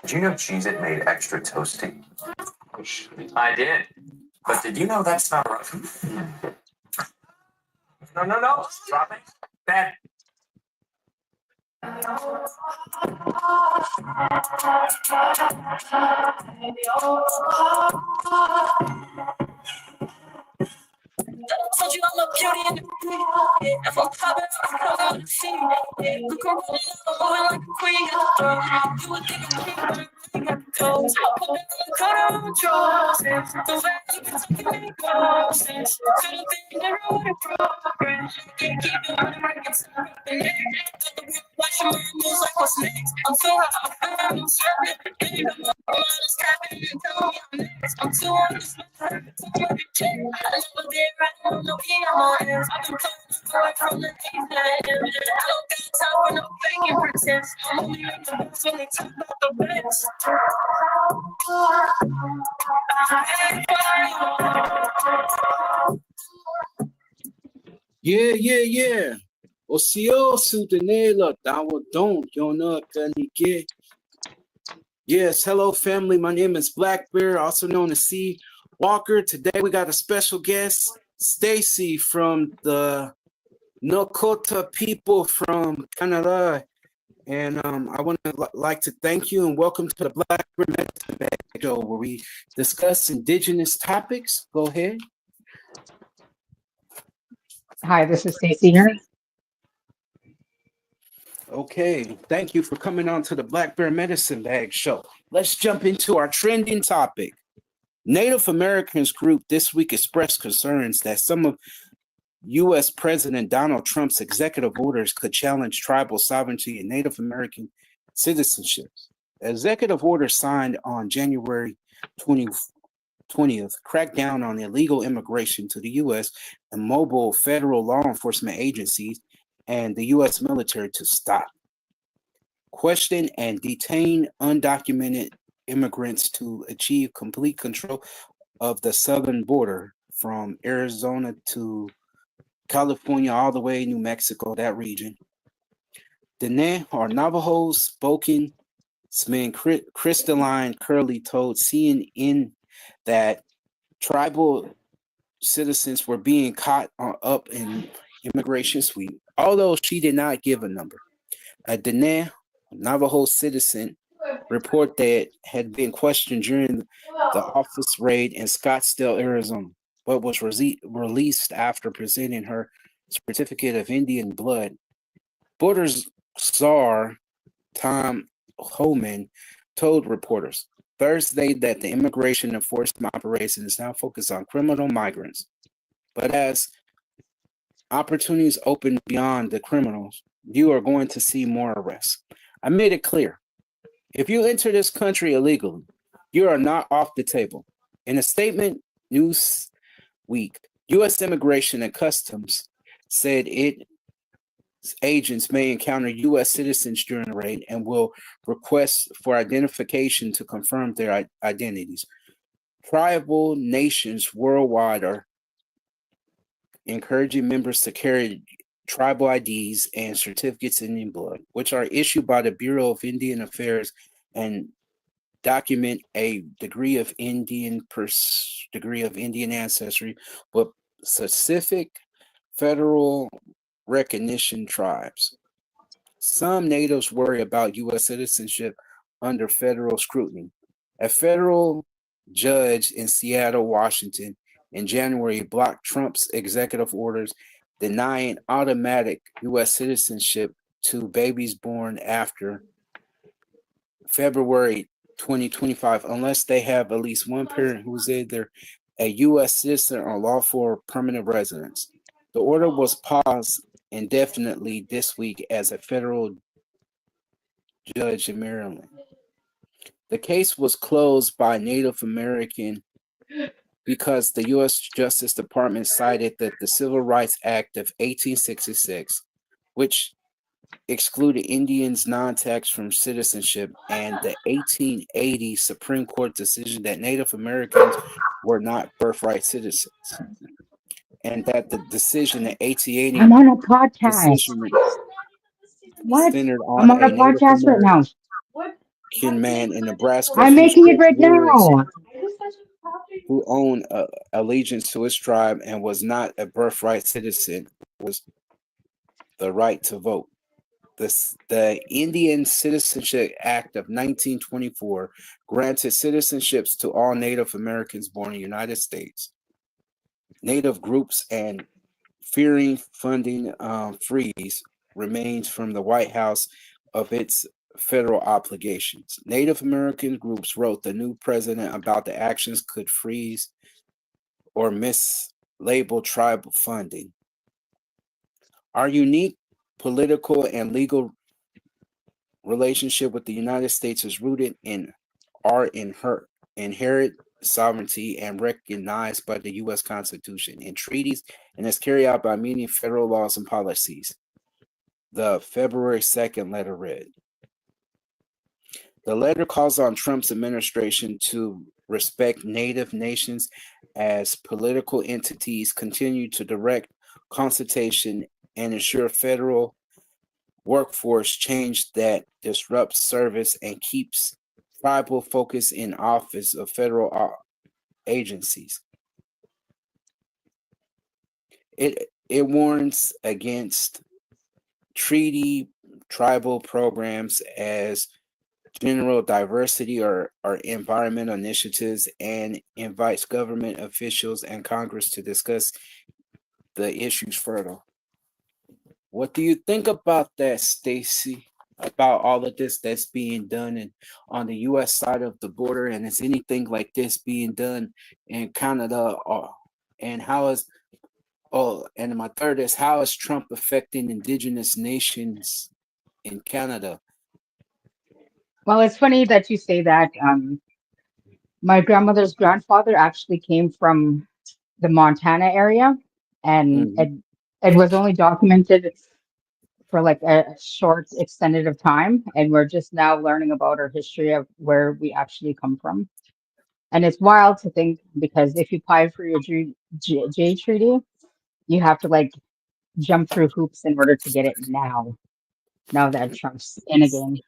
Did you know Cheez-It made extra toasty? I did. But did you know that's not right? No. Drop it. Bad. Told you I'm a beauty in the beat. If I'm popping, I'm gonna see it. Look around, I'm moving like a queen. You would think I'm king, but I got the ghost. I put that on the corner of a drawer. The way you can take me many crosses. Could've been never would have progressed. Can't keep it on the record, so I'm in there. Watching my moves like what's next. I'm too hot, I'm serving. I'm just tapping and telling me I'm next. I'm too honest, I'm like a chick. I never did right. No key on my ass. I've been playing away from the days that I don't got time for no faking pretense. I'm only making the best when they talk about the best. Yeah. Ocioso Danela, Dawa Don't, Yona Kanike. Yes, hello family. My name is Black Bear, also known as C. Walker. Today we got a special guest, Stacy from the Nakota people from Canada. And I want to like to thank you and welcome to the Black Bear Medicine Bag Show, where we discuss indigenous topics. Go ahead. Hi, this is Stacy here. Okay, thank you for coming on to the Black Bear Medicine Bag Show. Let's jump into our trending topic. Native Americans group this week expressed concerns that some of U.S. President Donald Trump's executive orders could challenge tribal sovereignty and Native American citizenship. Executive orders signed on January 20th cracked down on illegal immigration to the U.S. and mobile federal law enforcement agencies and the U.S. military to stop, question, and detain undocumented immigrants to achieve complete control of the southern border from Arizona to California, all the way New Mexico, that region. Dene or Navajos spokesman Crystalline Curley told CNN that tribal citizens were being caught up in immigration sweep, although she did not give a number. A Dene Navajo citizen report that had been questioned during the office raid in Scottsdale, Arizona, but was released after presenting her certificate of Indian blood. Borders czar Tom Homan told reporters Thursday that the immigration enforcement operation is now focused on criminal migrants. But as opportunities open beyond the criminals, you are going to see more arrests. I made it clear. If you enter this country illegally, you are not off the table. In a statement, Newsweek, U.S. Immigration and Customs said its agents may encounter U.S. citizens during the raid and will request for identification to confirm their identities. Tribal nations worldwide are encouraging members to carry tribal IDs and certificates in Indian blood, which are issued by the Bureau of Indian Affairs and document a degree of Indian ancestry, but specific federal recognition tribes. Some natives worry about U.S. citizenship under federal scrutiny. A federal judge in Seattle, Washington, in January blocked Trump's executive orders denying automatic U.S. citizenship to babies born after February 2025 unless they have at least one parent who's either a U.S. citizen or lawful permanent residence. The order was paused indefinitely this week as a federal judge in Maryland. The case was closed by Native American because the U.S. Justice Department cited that the Civil Rights Act of 1866, which excluded Indians non-tax from citizenship, and the 1880 Supreme Court decision that Native Americans were not birthright citizens, and that the decision, the 1880 I'm on a podcast. decision What? centered I'm on on a a Native podcast right American now. man in Nebraska I'm who making it switched right years, now. who owned allegiance to his tribe and was not a birthright citizen, was the right to vote. The Indian Citizenship Act of 1924 granted citizenships to all Native Americans born in the United States. Native groups and fearing funding freeze remains from the White House of its federal obligations. Native American groups wrote the new president about the actions could freeze or mislabel tribal funding. Our unique political and legal relationship with the United States is rooted in our inherent sovereignty and recognized by the U.S. Constitution and treaties, and is carried out by many federal laws and policies. The February 2nd letter read. The letter calls on Trump's administration to respect Native nations as political entities, continue to direct consultation, and ensure federal workforce change that disrupts service and keeps tribal focus in office of federal agencies. It warns against treaty tribal programs as general diversity or environmental initiatives and invites government officials and Congress to discuss the issues further. What do you think about that, Stacy? About all of this that's being done and on the U.S. side of the border, and is anything like this being done in Canada? And how is and my third is, how is Trump affecting Indigenous nations in Canada? Well, it's funny that you say that. My grandmother's grandfather actually came from the Montana area, and Mhm. it was only documented for like a short extended of time, and we're just now learning about our history of where we actually come from. And it's wild to think because if you apply for your J treaty, you have to like jump through hoops in order to get it now. Now that Trump's in again.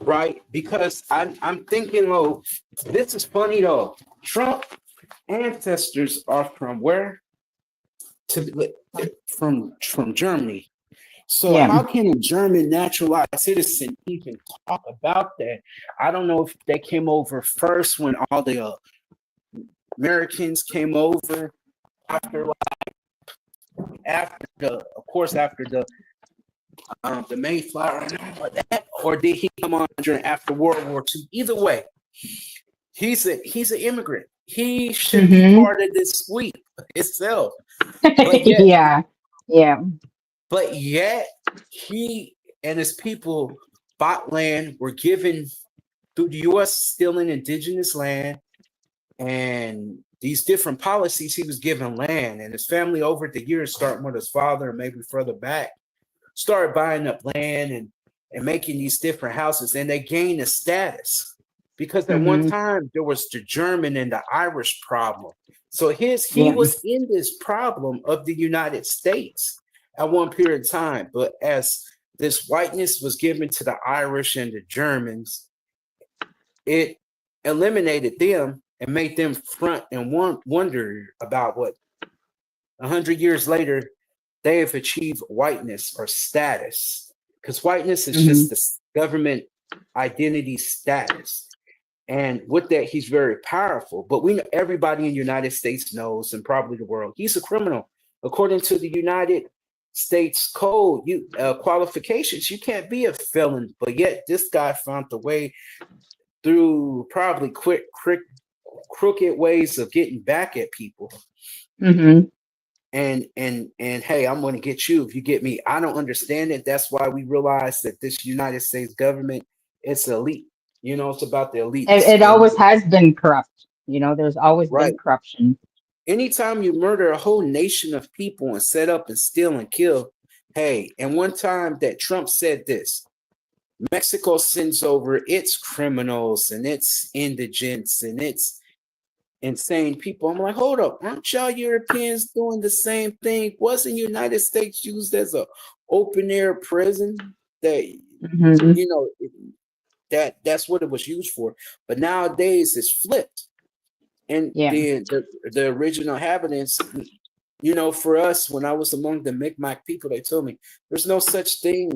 Right? Because I'm thinking, oh, this is funny though. Trump ancestors are from where? From Germany. So Yeah. how can a German naturalized citizen even talk about that? I don't know if they came over first when all the Americans came over after after the Mayflower and all of that, or did he come on during after World War II? Either way, he's an immigrant. He should be Mm-hmm. part of this sweep itself. But yet, Yeah. Yeah. but yet, he and his people bought land, were given through the U.S. stealing indigenous land and these different policies. He was given land, and his family over the years, starting with his father and maybe further back, started buying up land and making these different houses, and they gained a status because at one Mm-hmm. time there was the German and the Irish problem. So he Yeah. was in this problem of the United States at one period of time, but as this whiteness was given to the Irish and the Germans, it eliminated them and made them front and wonder about what 100 years later they have achieved whiteness or status, because whiteness is Mm-hmm. just the government identity status. And with that, he's very powerful. But we know, everybody in the United States knows, and probably the world, he's a criminal. According to the United States Code, qualifications, you can't be a felon. But yet, this guy found the way through probably crooked ways of getting back at people. Mm-hmm. And hey, I'm going to get you if you get me. I don't understand it. That's why we realize that this United States government, it's elite. It's about the elites. It And always has been corrupt. There's always been right, corruption. anytime you murder a whole nation of people and set up and steal and kill, hey, and one time that Trump said this, Mexico sends over its criminals and its indigents and its insane people. I'm like, hold up, aren't y'all Europeans doing the same thing? Wasn't United States used as a open air prison? That Hmm. you know that's what it was used for. But nowadays it's flipped, and Yeah. the original inhabitants. For us, when I was among the Mi'kmaq people, they told me there's no such thing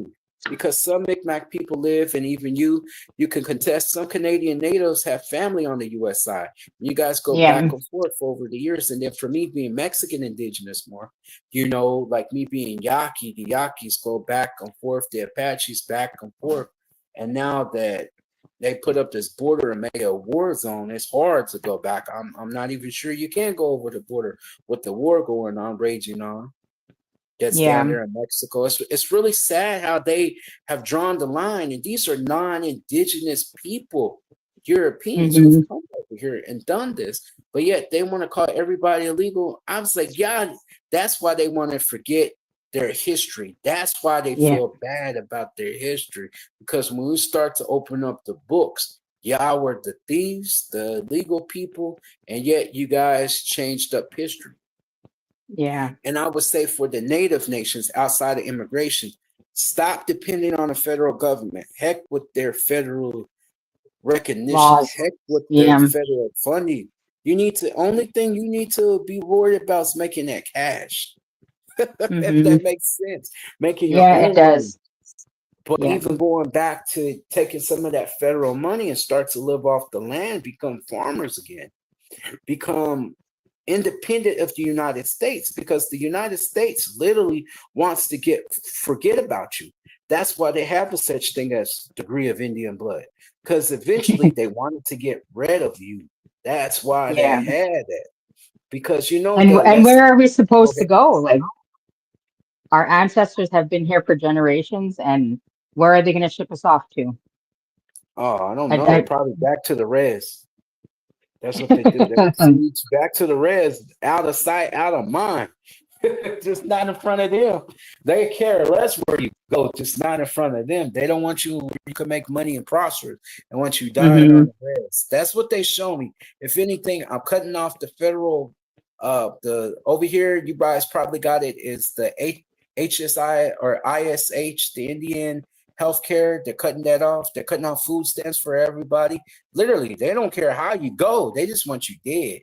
because some Mi'kmaq people live, and even you can contest. Some Canadian natives have family on the U.S. side. You guys go Yeah. back and forth over the years, and then for me being Mexican indigenous more, like me being Yaqui, the Yaquis go back and forth, the Apaches back and forth, and now that they put up this border and made a war zone, it's hard to go back. I'm not even sure you can go over the border with the war going on, raging on, that's down Yeah. there in Mexico. It's really sad how they have drawn the line, and these are non-indigenous people, Europeans who've Hmm. come over here and done this, but yet they want to call everybody illegal. I was like, yeah, that's why they want to forget their history. That's why they Yeah. feel bad about their history, because when we start to open up the books, y'all were the thieves, the legal people, and yet you guys changed up history. Yeah. And I would say for the native nations outside of immigration, stop depending on the federal government. Heck with their federal recognition. Laws. Heck with their Yeah. federal funding. Only thing you need to be worried about is making that cash. If Hmm. that makes sense. Making your Yeah, it own money. does. But Yeah. even going back to taking some of that federal money and start to live off the land, become farmers again, become independent of the United States, because the United States literally wants to forget about you. That's why they have a such thing as degree of Indian blood, because eventually they wanted to get rid of you. That's why they Yeah. had that, because you know And that. and Let's where are we go supposed to ahead. go? Like our ancestors have been here for generations, and where are they going to ship us off to? Oh, I don't know. I, Probably back to the res. That's what they do. They send you back to the res, out of sight, out of mind. Just not in front of them. They care less where you go, just not in front of them. They don't want you where you can make money and prosper. And want you dying on hmm. the res. That's what they show me. If anything, I'm cutting off the federal the over here, you guys probably got it, is the HSI or ISH, the Indian healthcare. They're cutting that off. They're cutting off food stamps for everybody. Literally, they don't care how you go. They just want you dead.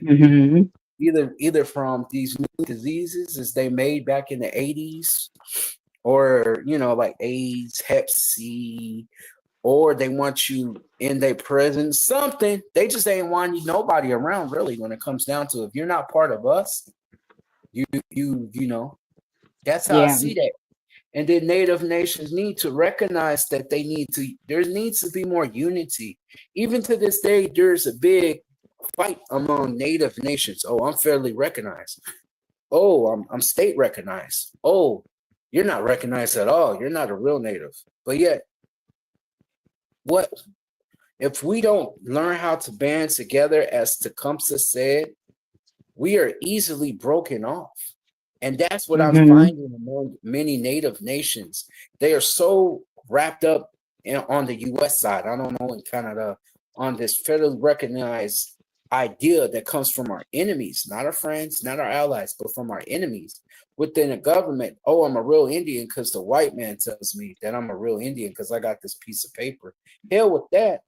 Hmm. Either from these new diseases as they made back in the 80s, or like AIDS, Hep C, or they want you in their presence. Something they just ain't want nobody around, really, when it comes down to, if you're not part of us, you know that's how I Yeah. see that. And then native nations need to recognize that there needs to be more unity. Even to this day, there's a big fight among native nations. Oh, I'm fairly recognized. Oh, I'm state recognized. Oh, you're not recognized at all. You're not a real native. But yet, what if we don't learn how to band together, as Tecumseh said, we are easily broken off. And that's what I'm Hmm. finding among many native nations. They are so wrapped up on the US side, I don't know, in Canada, on this federally recognized idea that comes from our enemies, not our friends, not our allies, but from our enemies within the government. Oh, I'm a real Indian because the white man tells me that I'm a real Indian because I got this piece of paper. Hell with that.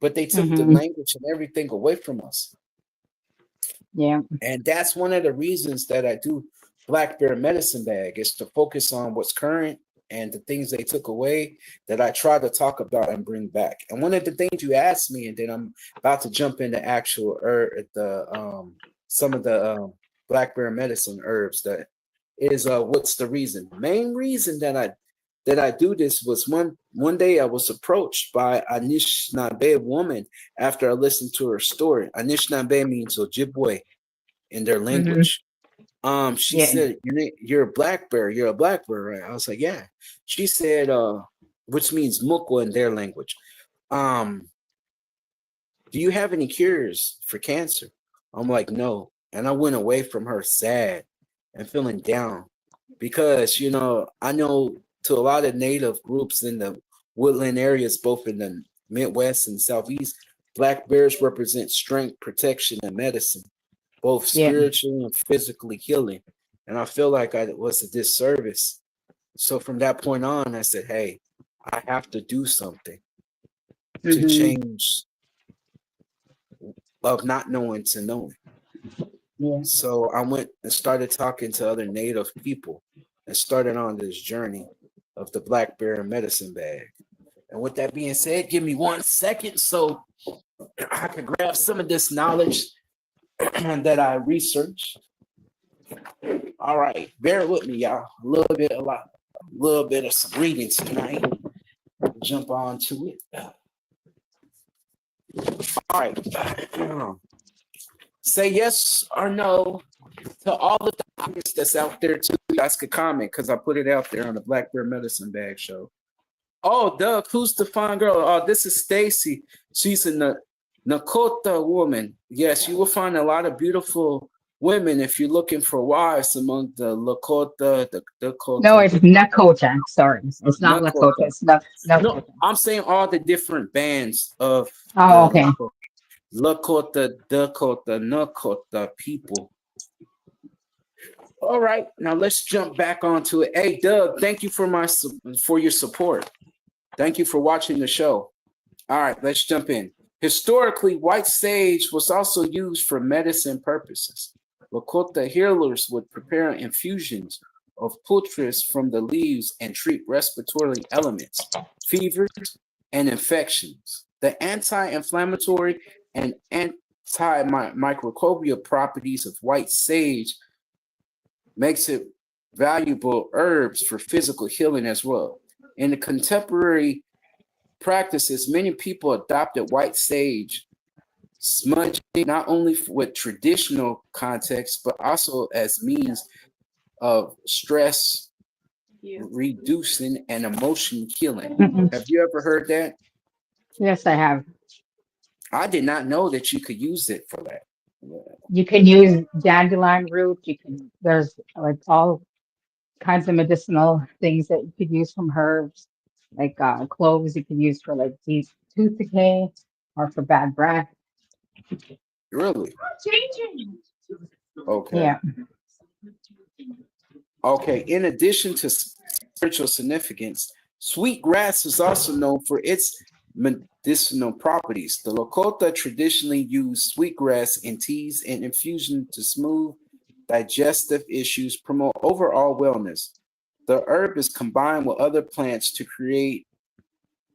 But they took the Hmm. language and everything away from us. Yeah. And that's one of the reasons that I do Black Bear Medicine Bag, is to focus on what's current and the things they took away, that I try to talk about and bring back. And one of the things you asked me, and then I'm about to jump into actual some of the Black Bear Medicine herbs, that is what's the reason? The main reason that I do this was one day I was approached by Anishinaabe woman after I listened to her story. Anishinaabe means Ojibwe in their Hmm. language. She Yeah. said, you're a black bear. You're a black bear, right? I was like, yeah. She said, which means mukwa in their language. Um, do you have any cures for cancer? I'm like, no. And I went away from her sad and feeling down, because, I know to a lot of native groups in the woodland areas, both in the Midwest and Southeast, Black bears represent strength, protection, and medicine, both Yeah. spiritually and physically healing. And I feel like I was a disservice. So from that point on, I said, hey, I have to do something to Hmm. change of not knowing to knowing. Yeah. So I went and started talking to other Native people and started on this journey of the black bear medicine bag. And with that being said, give me 1 second so I can grab some of this knowledge that I researched. All right, bear with me, y'all. A little bit of some reading tonight. Jump on to it. All right. Say yes or no to all the topics that's out there too. You guys could comment because I put it out there on the Black Bear Medicine Bag Show. Oh, Doug, who's the fine girl? Oh, this is Stacy. She's a Nakota woman. Yes, you will find a lot of beautiful women if you're looking for wives among the Lakota, the No, Dakota, it's Nakota. Sorry, it's not Lakota. Nakota. It's No, Nakota. I'm saying all the different bands of Oh, the okay. Lakota, Dakota, Nakota people. All right, now let's jump back onto it. Hey, Doug, thank you for your support. Thank you for watching the show. All right, let's jump in. Historically, white sage was also used for medicine purposes. Lakota healers would prepare infusions of pultris from the leaves and treat respiratory ailments, fevers, and infections. The anti-inflammatory and antimicrobial properties of white sage makes it valuable herbs for physical healing as well. In the contemporary practices, many people adopted white sage smudging not only with traditional context, but also as means of stress reducing and emotion healing. Mm-mm. Have you ever heard that? Yes, I have. I did not know that you could use it for that. You can use dandelion root. There's like all kinds of medicinal things that you could use from herbs, like cloves. You could use for like deep tooth decay or for bad breath. Really? Okay. Yeah. Okay. In addition to spiritual significance, sweetgrass is also known for its medicinal properties. The Lakota traditionally use sweetgrass in teas and infusion to smooth digestive issues, promote overall wellness. The herb is combined with other plants to create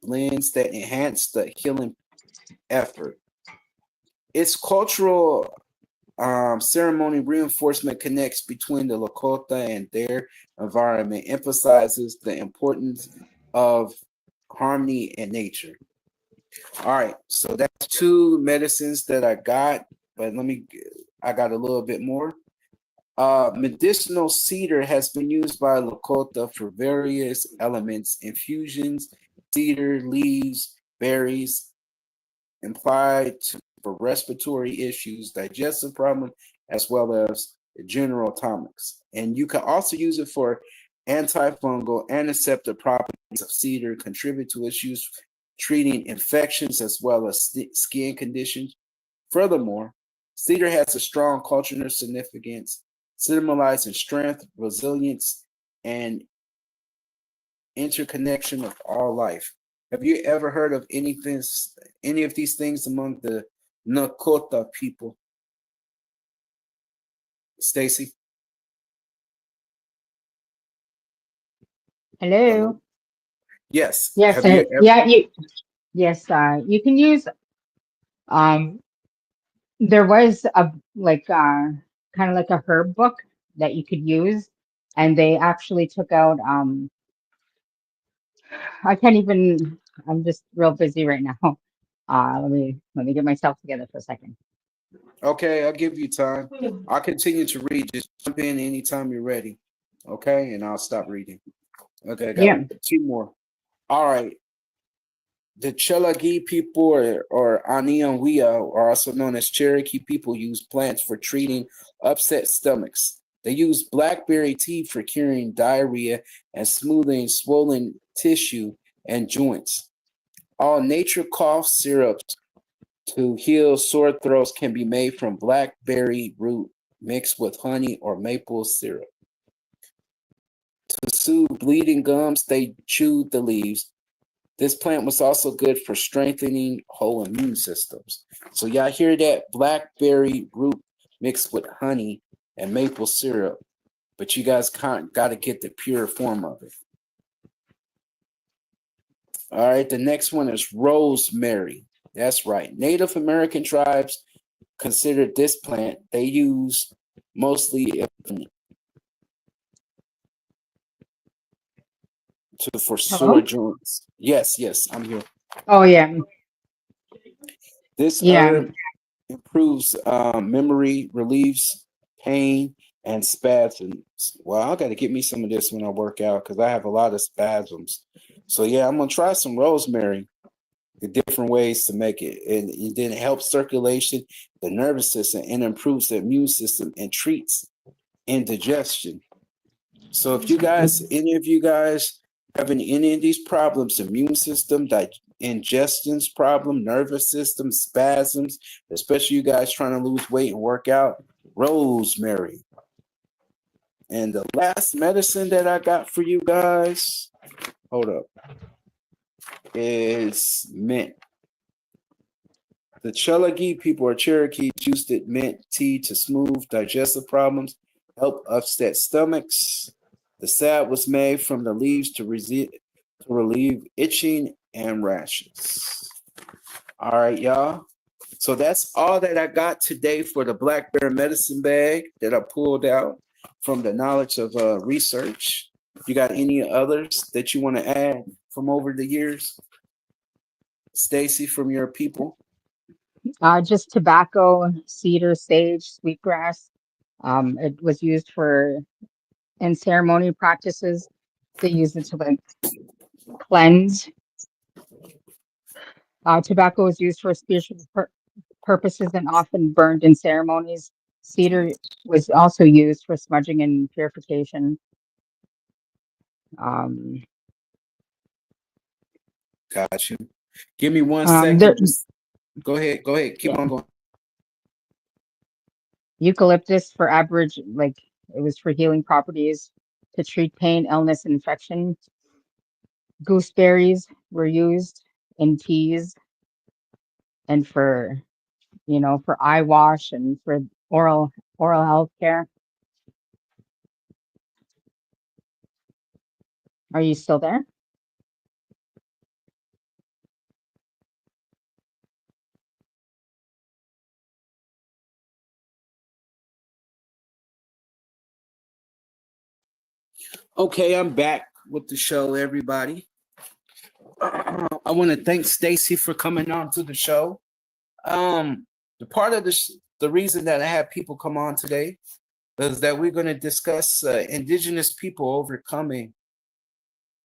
blends that enhance the healing effort. Its cultural ceremony reinforcement connects between the Lakota and their environment, emphasizes the importance of harmony and nature. All right, so that's 2 medicines that I got, but I got a little bit more. Medicinal cedar has been used by Lakota for various elements, infusions, cedar leaves, berries, for respiratory issues, digestive problems, as well as general tonics. And you can also use it for antifungal, antiseptic properties of cedar, contribute to issues treating infections as well as skin conditions. Furthermore, cedar has a strong cultural significance, symbolizing strength, resilience, and interconnection of all life. Have you ever heard of any of these things among the Nakota people? Stacy? Hello? Hello. Yes. Yes. Have you ever? Yeah. Yes. You can use. Um. There was a like kind of like a herb book that you could use, and they actually took out. I can't even. I'm just real busy right now. Let me get myself together for a second. Okay, I'll give you time. I'll continue to read. Just jump in anytime you're ready. Okay, and I'll stop reading. Okay, I got Yeah. 2 more. All right. The Chelagi people or Anianwia, are also known as Cherokee people, use plants for treating upset stomachs. They use blackberry tea for curing diarrhea and smoothing swollen tissue and joints. All nature cough syrups to heal sore throats can be made from blackberry root mixed with honey or maple syrup. To soothe bleeding gums, they chewed the leaves. This plant was also good for strengthening whole immune systems. So y'all hear that? Blackberry root mixed with honey and maple syrup. But you guys got to get the pure form of it. All right, the next one is rosemary. That's right. Native American tribes considered this plant. They use mostly for Hello? sore joints. Yes, I'm here. Oh yeah, This yeah. herb improves memory, relieves pain, and spasms. Well, I got to get me some of this when I work out because I have a lot of spasms. So yeah, I'm gonna try some rosemary. The different ways to make it, and then it helps circulation, the nervous system, and improves the immune system and treats indigestion. So if you guys, any of you guys having any of these problems, immune system, ingestions problem, nervous system, spasms, especially you guys trying to lose weight and work out, rosemary. And the last medicine that I got for you guys, hold up, is mint. The Chelagi people or Cherokee used it mint tea to smooth digestive problems, help upset stomachs. The salve was made from the leaves to relieve itching and rashes. All right, y'all. So that's all that I got today for the Black Bear Medicine Bag that I pulled out from the knowledge of research. You got any others that you want to add from over the years? Stacy, from your people? Just tobacco, cedar, sage, sweetgrass. It was used for in ceremony practices. They used it to like cleanse. Tobacco was used for spiritual purposes and often burned in ceremonies. Cedar was also used for smudging and purification. Um, Got you. Give me 1 second. there, Just go ahead. Go ahead. Keep yeah, on going. eucalyptus for like it was for healing properties to treat pain, illness, and infection. Gooseberries were used in teas and for eye wash and for oral health care. Are you still there? Okay, I'm back with the show, everybody. I want to thank Stacy for coming on to the show. The part of the reason that I have people come on today is that we're going to discuss Indigenous people overcoming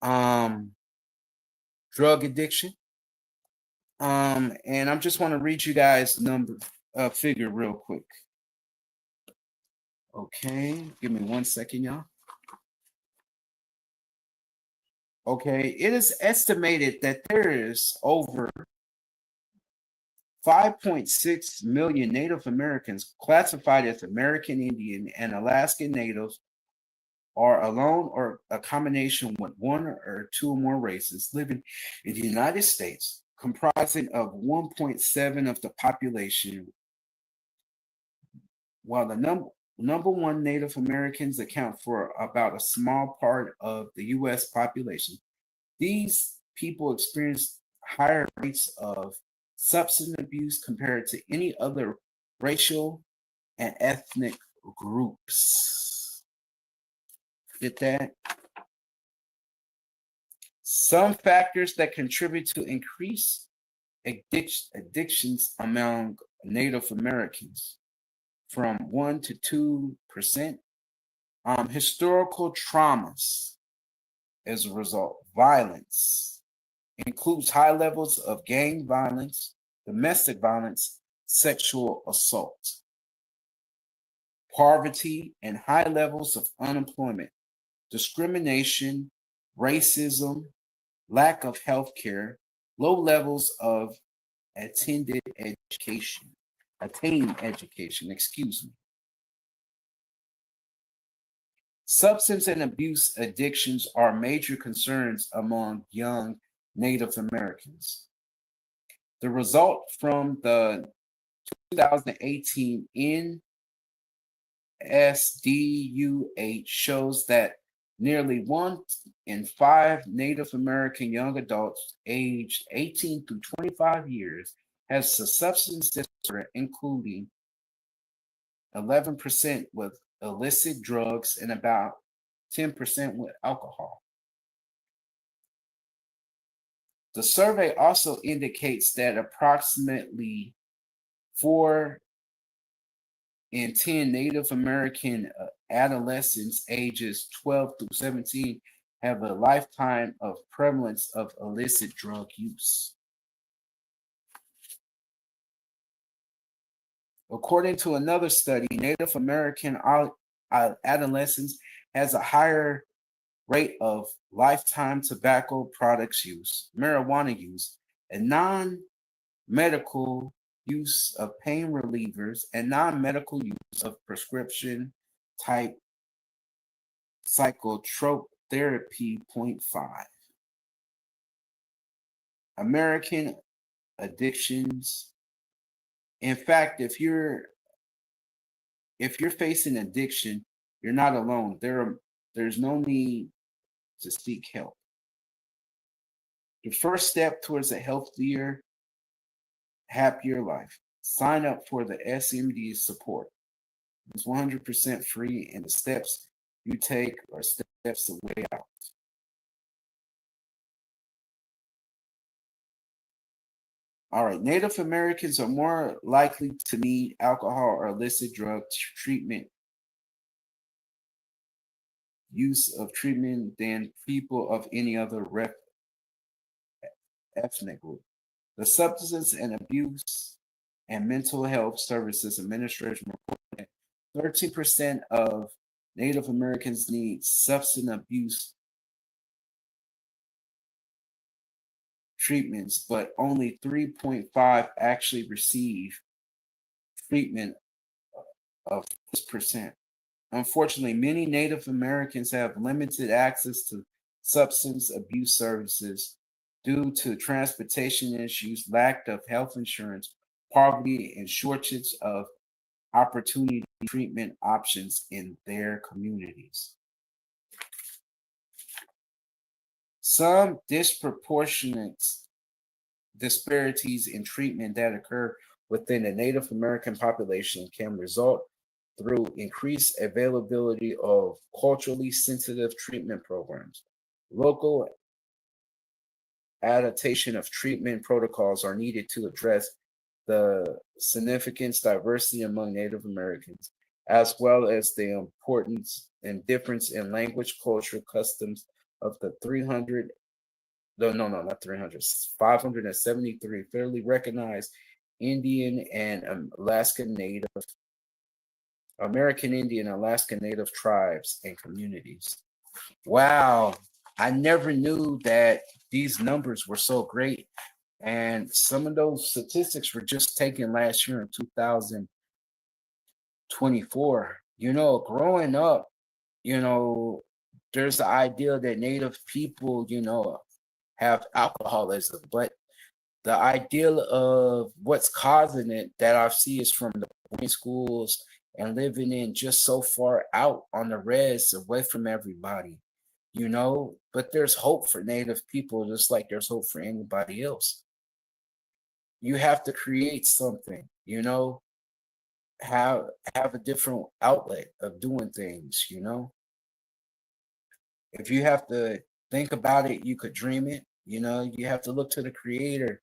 drug addiction. And I just want to read you guys figure real quick. Okay, give me 1 second, y'all. Okay, it is estimated that there is over 5.6 million Native Americans classified as American Indian and Alaskan Natives are alone or a combination with one or two or more races living in the United States, comprising of 1.7 of the population, while the number one Native Americans account for about a small part of the U.S. population. These people experience higher rates of substance abuse compared to any other racial and ethnic groups. Get that? Some factors that contribute to increased addictions among Native Americans from 1 to 2%. Historical traumas as a result. Violence includes high levels of gang violence, domestic violence, sexual assault. Poverty and high levels of unemployment, discrimination, racism, lack of health care, low levels of attended attain education, excuse me. Substance and abuse addictions are major concerns among young Native Americans. The result from the 2018 NSDUH shows that nearly 1 in 5 Native American young adults aged 18 through 25 years has a substance disorder, including 11% with illicit drugs and about 10% with alcohol. The survey also indicates that approximately 4 in 10 Native American adolescents ages 12 through 17 have a lifetime of prevalence of illicit drug use. According to another study, Native American adolescents has a higher rate of lifetime tobacco products use, marijuana use, and non-medical use of pain relievers, and non-medical use of prescription type psychotherapy. 0.5. American addictions. In fact, if you're facing addiction, you're not alone. There's no need to seek help. The first step towards a healthier, happier life. Sign up for the SMD support. It's 100% free, and the steps you take are steps the way out. All right, Native Americans are more likely to need alcohol or illicit drug treatment use of treatment than people of any other ethnic group. The Substance and Abuse and Mental Health Services Administration reported that 13% of Native Americans need substance abuse treatments, but only 3.5 actually receive treatment of this percent. Unfortunately, many Native Americans have limited access to substance abuse services due to transportation issues, lack of health insurance, poverty, and shortage of opportunity treatment options in their communities. Some disproportionate disparities in treatment that occur within the Native American population can result through increased availability of culturally sensitive treatment programs. Local adaptation of treatment protocols are needed to address the significant diversity among Native Americans, as well as the importance and difference in language, culture, customs of the 573 fairly recognized Indian and Alaskan Native, American Indian, Alaska Native tribes and communities. Wow, I never knew that these numbers were so great. And some of those statistics were just taken last year in 2024. Growing up, there's the idea that Native people, have alcoholism, but the ideal of what's causing it that I see is from the boarding schools and living in just so far out on the res away from everybody, but there's hope for Native people just like there's hope for anybody else. You have to create something, have a different outlet of doing things, If you have to think about it, you could dream it, you have to look to the creator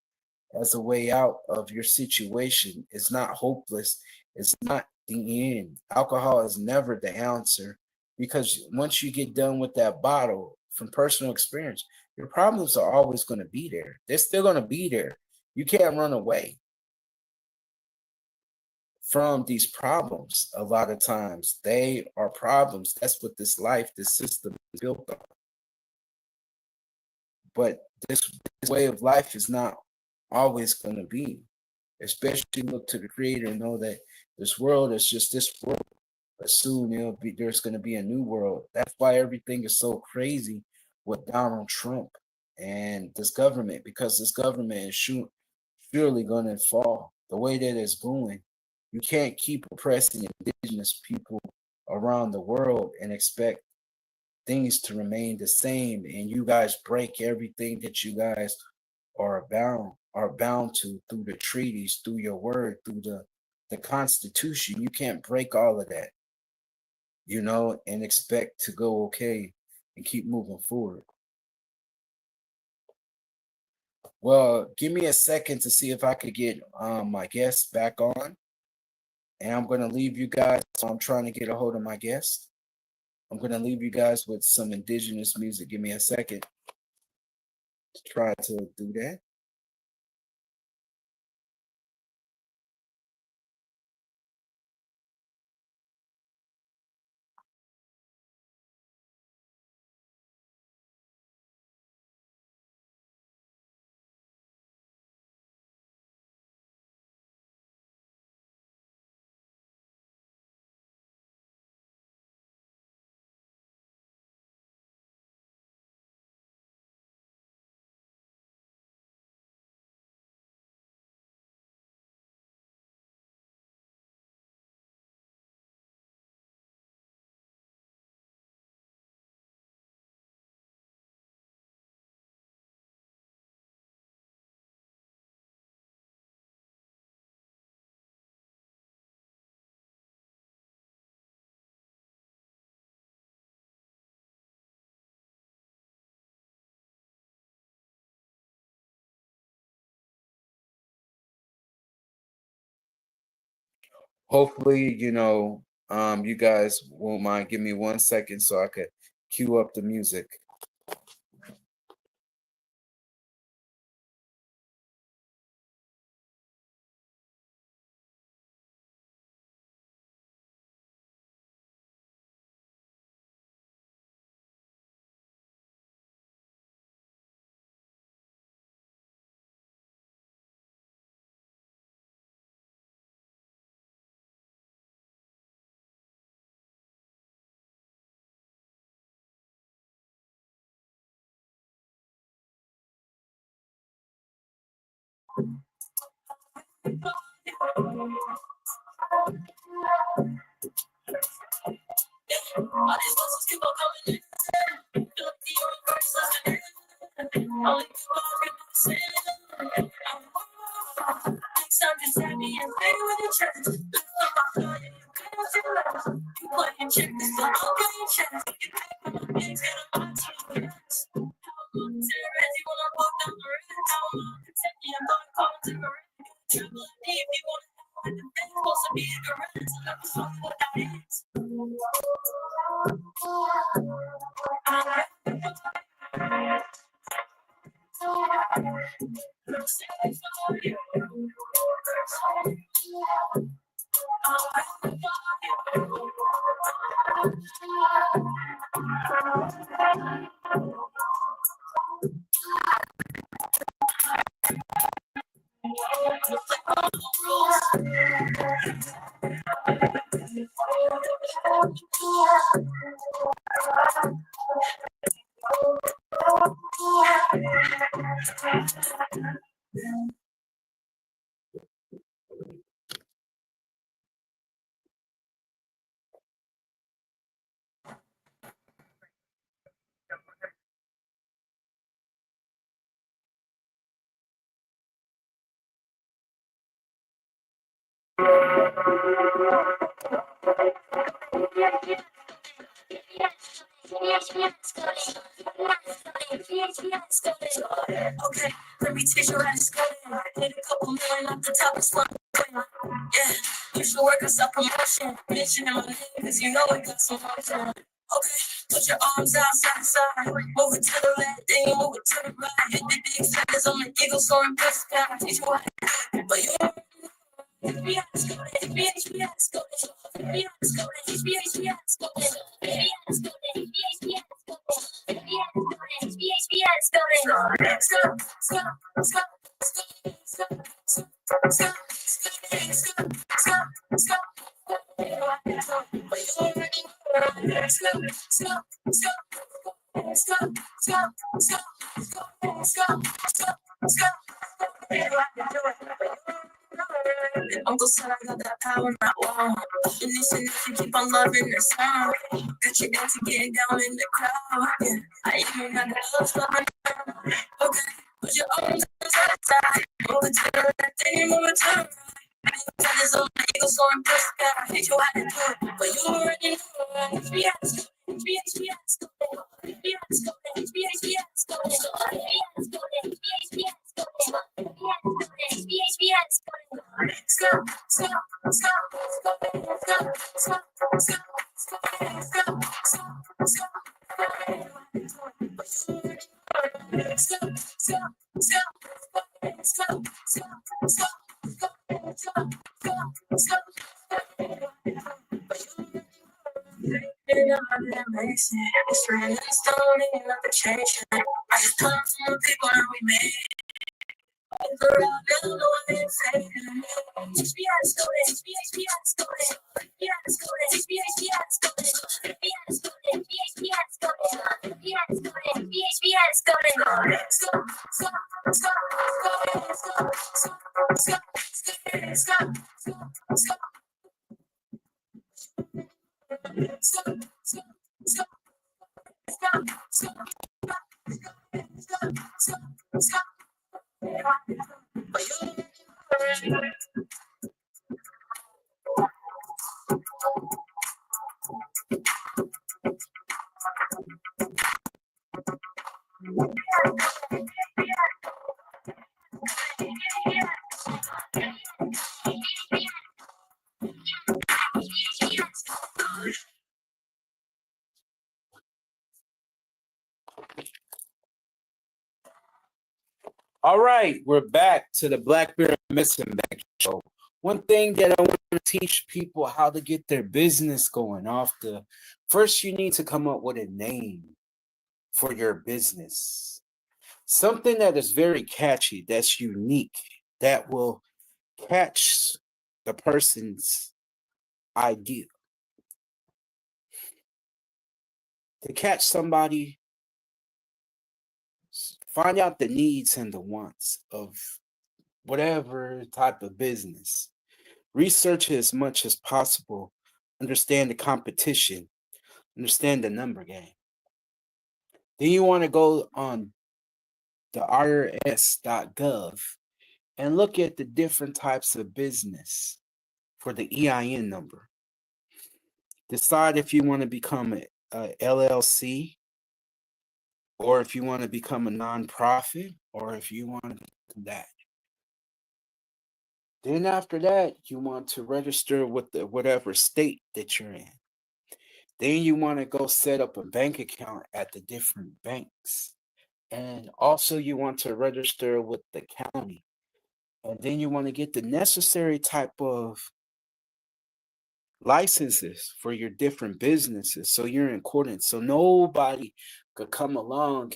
as a way out of your situation. It's not hopeless. It's not the end. Alcohol is never the answer, because once you get done with that bottle, from personal experience, your problems are always going to be there. They're still going to be there. You can't run away from these problems. A lot of times they are problems. That's what this system is built on. But this way of life is not always going to be. Especially look to the creator and know that this world is just this world, but soon there's going to be a new world. That's why everything is so crazy with Donald Trump and this government, because this government is surely going to fall the way that it's going. You can't keep oppressing indigenous people around the world and expect things to remain the same, and you guys break everything that you guys are bound to through the treaties, through your word, through the Constitution. You can't break all of that, and expect to go okay and keep moving forward. Well, give me a second to see if I could get my guest back on. And I'm going to leave you guys. So I'm trying to get a hold of my guest. I'm going to leave you guys with some indigenous music. Give me a second to try to do that. Hopefully, you guys won't mind. Give me 1 second so I could cue up the music. All these voices keep on coming in. Feel like the universe listening. Only people can understand. Next time, just happy and play with your chest. Lift up my heart and you play with your legs. You play and check this, but I'll play your chest. You pay for my things, get on my team. How I'm to the rest, you wanna walk down the road. How I'm gonna protect you, I'm gonna call to the rest. Trouble in me if you wanna have what the thing's supposed to be a garage. So let me show you what that is. Okay, let me teach you how to score. Hit a couple million off the top of slump. Yeah, you should work on self promotion. Mentioning my name, cause you know it got some motion. Okay, put your arms out side to side. Move it to the left, then you move it to the right. Hit the big fingers on the eagle, soaring plus sky. Teach you how to do it, but you don't. Uncle said I got that power, not wow. And this and if you keep on loving the sound, get you down to getting down in the crowd. Yeah, I even got the love stopping. Okay, put your arms to the side. Over to that thing, over to the right. Tell this old nigga so I'm pissed that I hate you how to do it. But you already know HBS, HBS, it's written in stone, ain't nothing changing. I just come from the people that we made. The real deal, no one ain't saying HBS, All right, we're back to the Black Bear Medicine Bag Show. One thing that I want to teach people how to get their business going off the first, you need to come up with a name for your business. Something that is very catchy, that's unique, that will catch the person's idea. To catch somebody, find out the needs and the wants of whatever type of business. Research it as much as possible. Understand the competition. Understand the number game. Then you want to go on the IRS.gov and look at the different types of business for the EIN number. Decide if you want to become a LLC, or if you want to become a nonprofit, or if you want to do that. Then after that, you want to register with the whatever state that you're in. Then you want to go set up a bank account at the different banks. And also you want to register with the county. And then you want to get the necessary type of licenses for your different businesses, so you're in accordance, so nobody could come along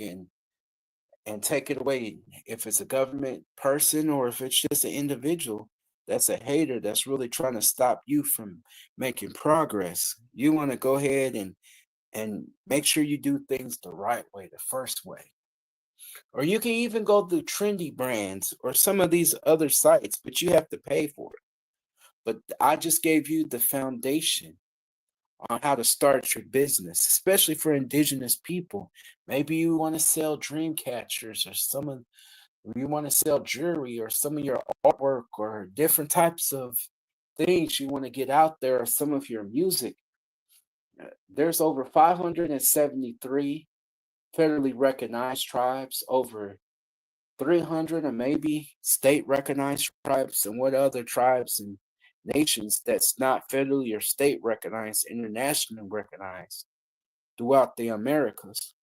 and take it away. If it's a government person or if it's just an individual that's a hater that's really trying to stop you from making progress, you want to go ahead and make sure you do things the right way, the first way. Or you can even go to trendy brands or some of these other sites, but you have to pay for it. But I just gave you the foundation on how to start your business, especially for indigenous people. Maybe you want to sell dream catchers, or you want to sell jewelry, or some of your artwork, or different types of things you want to get out there, or some of your music. There's over 573 federally recognized tribes, over 300 or maybe state recognized tribes, and what other tribes and nations that's not federally or state recognized, internationally recognized throughout the Americas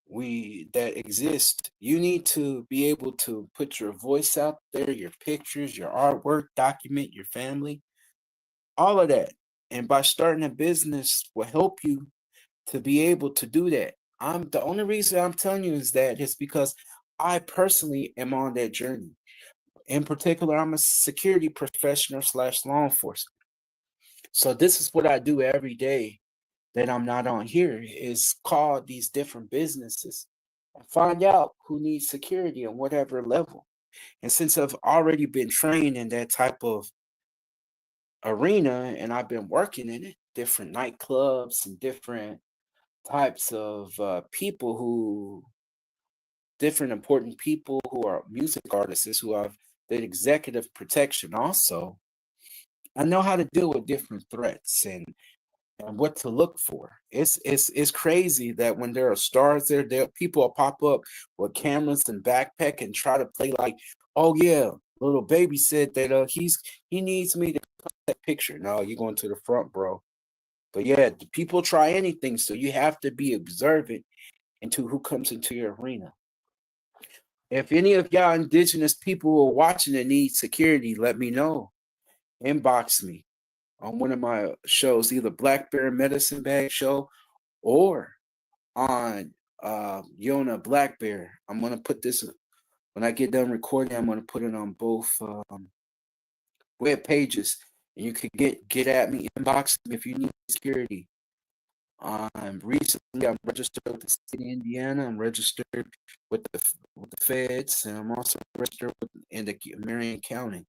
that exist. You need to be able to put your voice out there, your pictures, your artwork, document your family, all of that. And by starting a business will help you to be able to do that. The only reason I'm telling you is that it's because I personally am on that journey. In particular, I'm a security professional / law enforcement. So this is what I do every day that I'm not on here, is call these different businesses and find out who needs security on whatever level. And since I've already been trained in that type of arena and I've been working in it, different nightclubs and different types of different important people who are music artists who have the executive protection also, I know how to deal with different threats and what to look for. It's crazy that when there are stars there people will pop up with cameras and backpack and try to play like, oh yeah, little baby said that he needs me to take that picture. No, you're going to the front, bro. But yeah, the people try anything, so you have to be observant into who comes into your arena. If any of y'all indigenous people are watching and need security, let me know. Inbox me on one of my shows, either Black Bear Medicine Bag Show or on Yona Black Bear. I'm gonna put this when I get done recording. I'm gonna put it on both web pages, and you can get at me, inbox me if you need security. Recently I'm registered with the state of Indiana. I'm registered with the feds, and I'm also registered in the Marion County.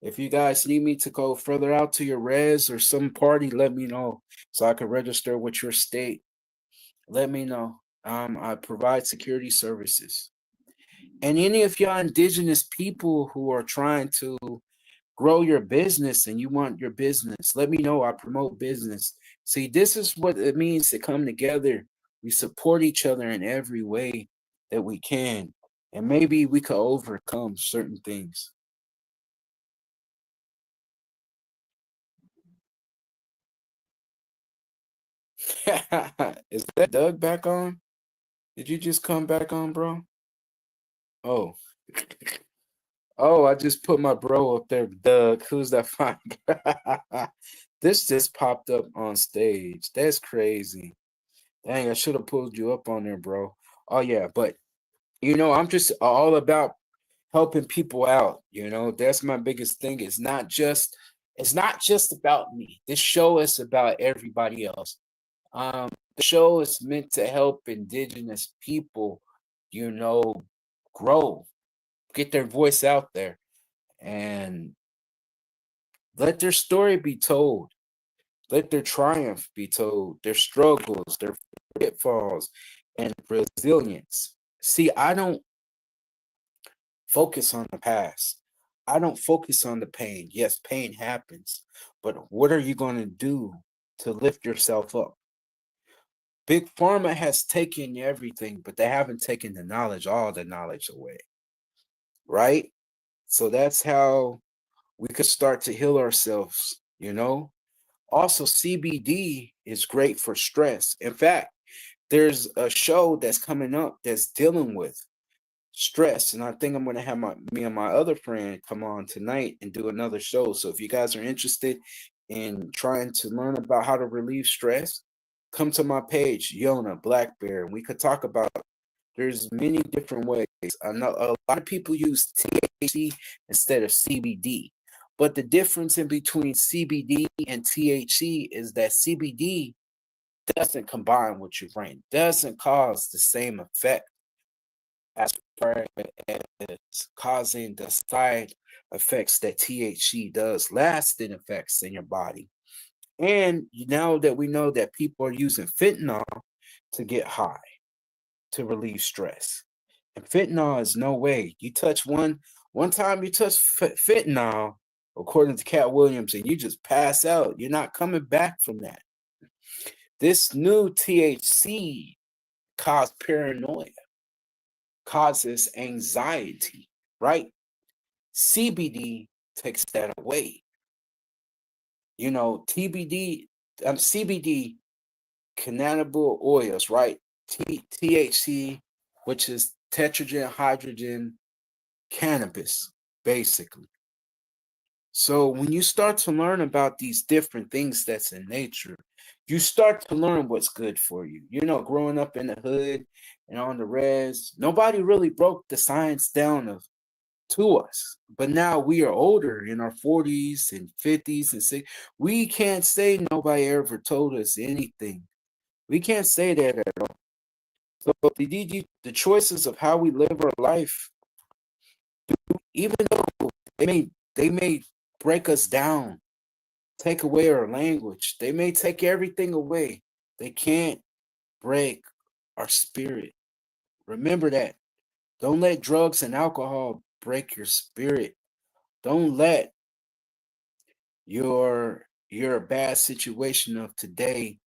If you guys need me to go further out to your res or some party, let me know so I can register with your state. Let me know. I provide security services. And any of y'all indigenous people who are trying to grow your business and you want your business, let me know. I promote business. See, this is what it means to come together. We support each other in every way that we can. And maybe we could overcome certain things. Is that Doug back on? Did you just come back on, bro? Oh. Oh, I just put my bro up there, Doug. Who's that fine guy? This just popped up on stage. That's crazy. Dang, I should have pulled you up on there, bro. Oh yeah, but I'm just all about helping people out. That's my biggest thing. It's not just about me. This show is about everybody else. The show is meant to help indigenous people, grow, get their voice out there, and let their story be told. Let their triumph be told, their struggles, their pitfalls, and resilience. See, I don't focus on the past. I don't focus on the pain. Yes, pain happens, but what are you going to do to lift yourself up? Big Pharma has taken everything, but they haven't taken all the knowledge away, right? So that's how we could start to heal ourselves. Also, CBD is great for stress. In fact, there's a show that's coming up that's dealing with stress, and I think I'm going to have me and my other friend come on tonight and do another show. So if you guys are interested in trying to learn about how to relieve stress, come to my page, Yona Black Bear, and we could talk about. There's many different ways. I know a lot of people use THC instead of CBD, but the difference in between CBD and THC is that CBD doesn't combine with your brain, doesn't cause the same effect as far as causing the side effects that THC does, lasting effects in your body. And now that we know that people are using fentanyl to get high, to relieve stress. And fentanyl is no way. You touch one time you touch fentanyl, according to Cat Williams, and you just pass out. You're not coming back from that. This new THC causes paranoia, causes anxiety, right? CBD takes that away. CBD, cannabinoid oils, right? THC, which is tetragen, hydrogen, cannabis, basically. So when you start to learn about these different things that's in nature, you start to learn what's good for you. Growing up in the hood and on the res, nobody really broke the science down of to us. But now we are older in our 40s and 50s and 60s. We can't say nobody ever told us anything. We can't say that at all. So the choices of how we live our life, even though they may break us down, take away our language, they may take everything away. They can't break our spirit. Remember that. Don't let drugs and alcohol break your spirit. Don't let your bad situation of today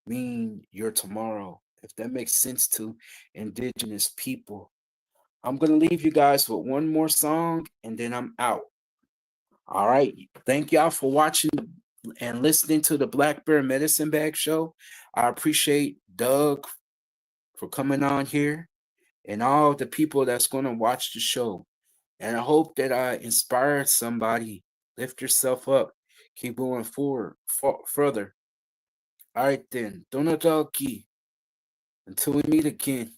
mean your tomorrow. If that makes sense to indigenous people. I'm going to leave you guys with one more song and then I'm out. All right. Thank y'all for watching and listening to the Black Bear Medicine Bag Show. I appreciate Doug for coming on here and all the people that's going to watch the show. And I hope that I inspired somebody. Lift yourself up. Keep going forward, further. All right, then. Donatoki. Until we meet again.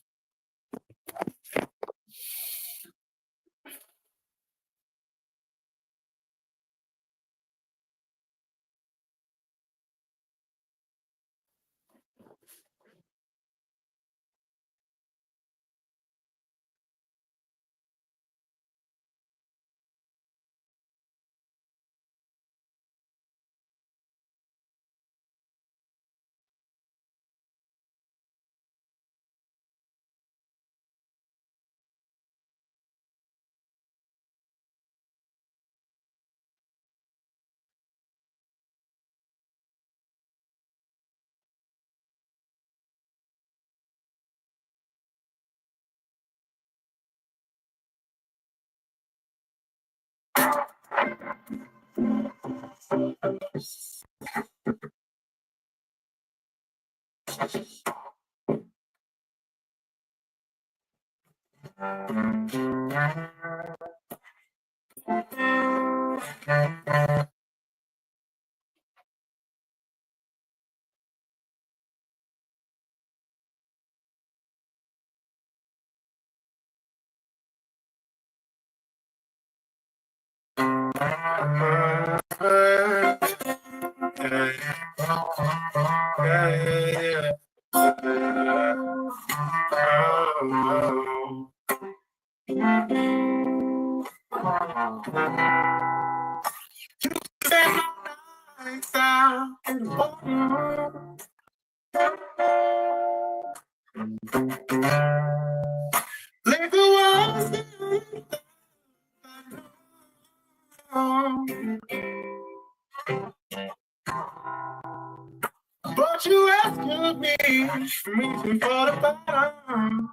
But you rescued me from reaching for the bottom.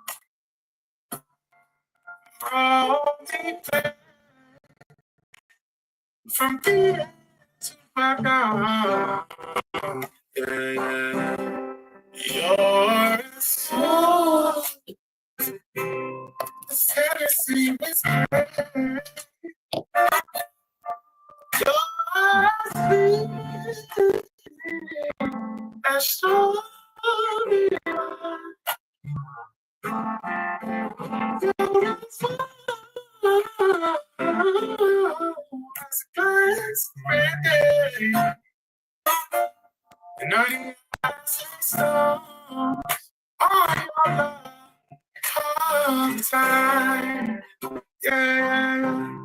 Oh, deep down, from being to back down. Yeah. Your soul, fantasy was great. Your sweet, I saw you. And I so all your love all the time. Yeah.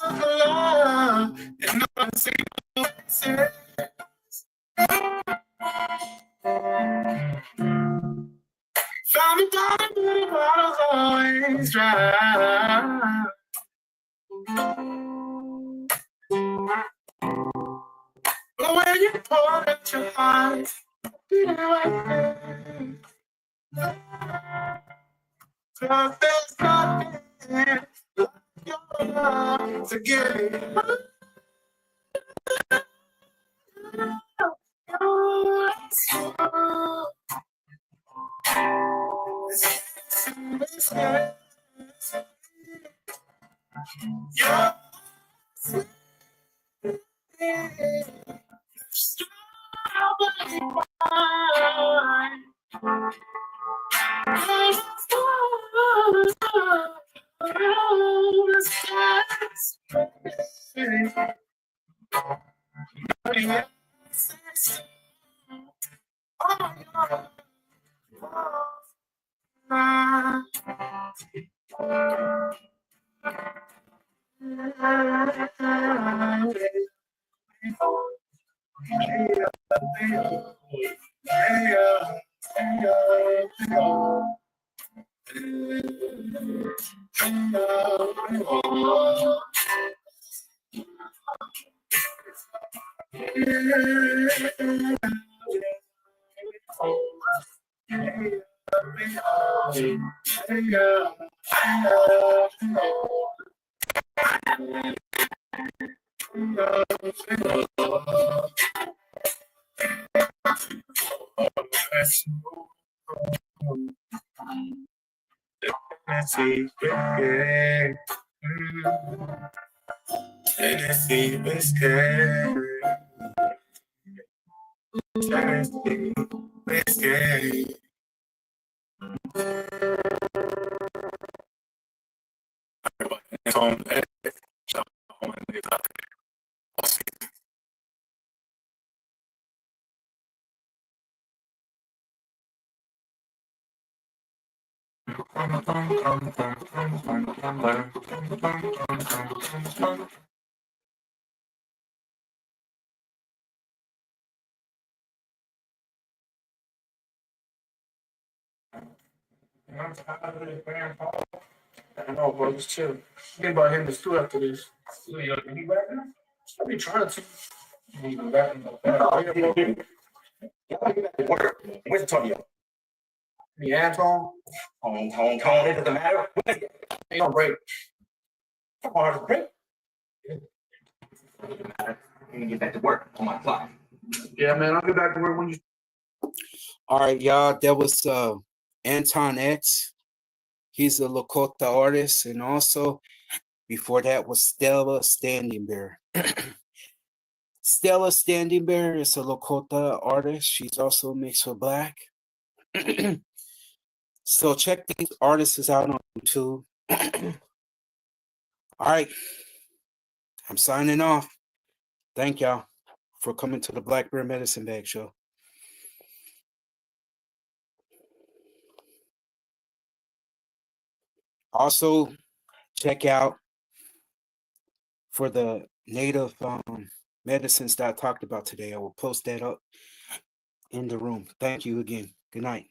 I love and I see places. Found a diamond, bottles always dry. But when you pour out your heart, you know I think. 'Cause there's nothing like your love to give it. Strawberry wine. I know, bro. Just chill. Think about hitting the stool after this. I'll be trying to. Where's Antonio? Me, Anton, Tone, it doesn't matter. ain't no break. Come on, break. It doesn't matter. I'm gonna get back to work on my clock. Yeah, man. I'll get back to work when you. All right, y'all. That was Anton X. He's a Lakota artist, and also before that was Stella Standing Bear. Stella Standing Bear is a Lakota artist. She's also mixed with black. So check these artists out on YouTube. All right. I'm signing off. Thank y'all for coming to the Black Bear Medicine Bag Show. Also, check out for the native medicines that I talked about today. I will post that up in the room. Thank you again. Good night.